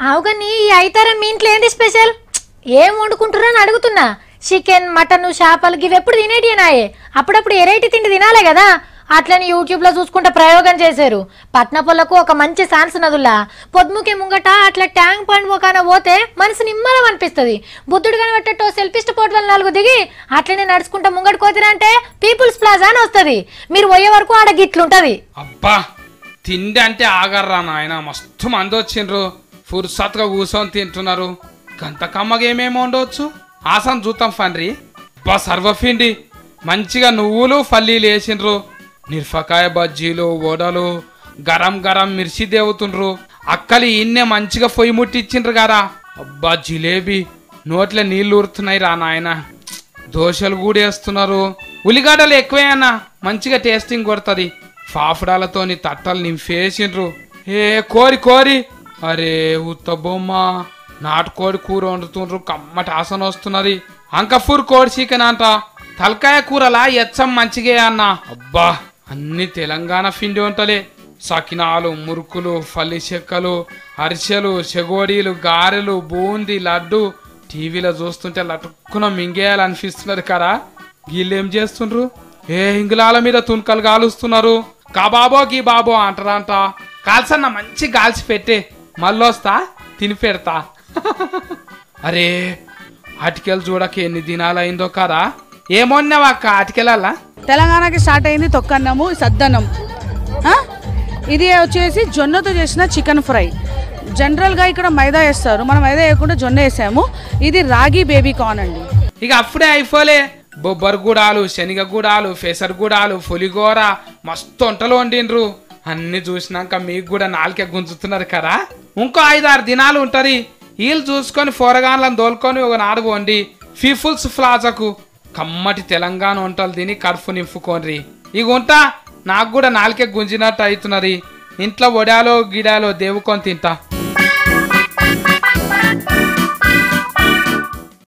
అవుగని ఈ ఐతారం మీ ఇంట్లో ఏంది స్పెషల్? ఏం వండుకుంటున్నారని అడుగుతున్నా. చికెన్, మటన్, చేపలు ఇవి ఎప్పుడు తినేటినాయే. అప్పుడప్పుడు ఎరైటీ తిండి తినాలే కదా. అట్లని యూట్యూబ్లో చూసుకుంటే ప్రయోగం చేశారు. పట్నపొల్లకు ఒక మంచి ఛాన్స్ నదుల్లా. పొద్దుముకే ముంగట అట్లా ట్యాంక్ పండ్ ఒకన పోతే మనసు నిమ్మలం అనిపిస్తుంది. బుద్ధుడు కనబట్టేటో సెల్ఫిస్ట్ పోర్టల్ 4 దిగి అట్లనే నడుచుకుంటా ముంగట కోతిరంటే పీపుల్స్ ప్లాజా అని వస్తుంది. మీరు పోయే వరకు ఆడ గిట్లుంటది. అబ్బా తిండి అంటే ఆగర్రా నాయన, మస్తు మంది వచ్చిండ్రు. ఫుర్సత్గా కూర్చొని తింటున్నారు. గంత కమ్మగా ఏమేమి ఉండవచ్చు ఆసం చూద్దాం ఫండ్రి. అబ్బా సర్వఫిండి మంచిగా నువ్వులు పల్లీలు వేసిండ్రు. మిరపకాయ బజ్జీలు, వడలు, గరం గరం మిర్చి దేవుతుండ్రు. అక్కలు ఇన్నే మంచిగా పొయ్యి ముట్టిచ్చిండ్రు కదా. అబ్బా జిలేబీ నోట్ల నీళ్లు ఊరుతున్నాయి రా నాయన. దోశలు కూడా వేస్తున్నారు. ఉల్లిగడ్డలు ఎక్కువే అన్న, మంచిగా టేస్టింగ్ కొడుతుంది. ఫాఫడాలతోని తట్టలు నింపేసిండ్రు. ఏ కోరి కోరి అరే ఉత్త బొమ్మ నాటుకోడి కూర వండుతుండ్రు. కమ్మటి ఆసన వస్తున్నది. అంకఫూర్ కోడి చికెన్ అంట. తలకాయ కూరలా ఎచ్చం మంచిగే అన్న. అబ్బా అన్ని తెలంగాణ పిండి వంటలే. సకినాలు, మురుకులు, పల్లి చెక్కలు, అరిసెలు, చెగోడీలు, గారెలు, బూందీ, లడ్డు. టీవీలో చూస్తుంటే లటుక్కున మింగేయాలనిపిస్తున్నది కదా. వీళ్ళేం చేస్తుండ్రు? ఏ ఇంగులాల మీద తుణకలు కాలుస్తున్నారు. కబాబో గీ బాబో అంటారంట. కాల్సన్న మంచి గాల్చి పెట్టే, మళ్ళొస్తా తిని పెడతా. అరే అటికెలు చూడక ఎన్ని దినాలైందో కదా. ఏమన్నావా అక్క అటికెలల్లా? తెలంగాణకి స్టార్ట్ అయింది తొక్కన్నము, సద్దన్నం. ఇది వచ్చేసి జొన్నతో చేసిన చికెన్ ఫ్రై. జనరల్గా ఇక్కడ మైదా వేస్తారు, మనం మైదా వేయకుండా జొన్న వేసాము. ఇది రాగి బేబీ కార్న్ అండి. ఇక అప్పుడే అయిపోలే. బొబ్బర్ గూడాలు, శనగ గూడాలు, పెసర్ గూడాలు, పులిగోర, మస్తు వంటలు వండిండ్రు. అన్ని చూసినాక మీకు కూడా నాలుకే గుంజుతున్నారు కదా. ఇంకో 5-6 దినాలు ఉంటది. వీళ్ళు చూసుకొని పోరగాన్లను దోలుకొని ఒక నాడు వండి పీపుల్స్ ప్లాజాకు కమ్మటి తెలంగాణ వంటలు తిని కడుపు నింపుకోండి. ఇక ఉంటా, నాకు కూడా నాలుకే గుంజినట్టు అవుతున్నది. ఇంట్లో వడాలో గిడాలో దేవుకొని తింటా.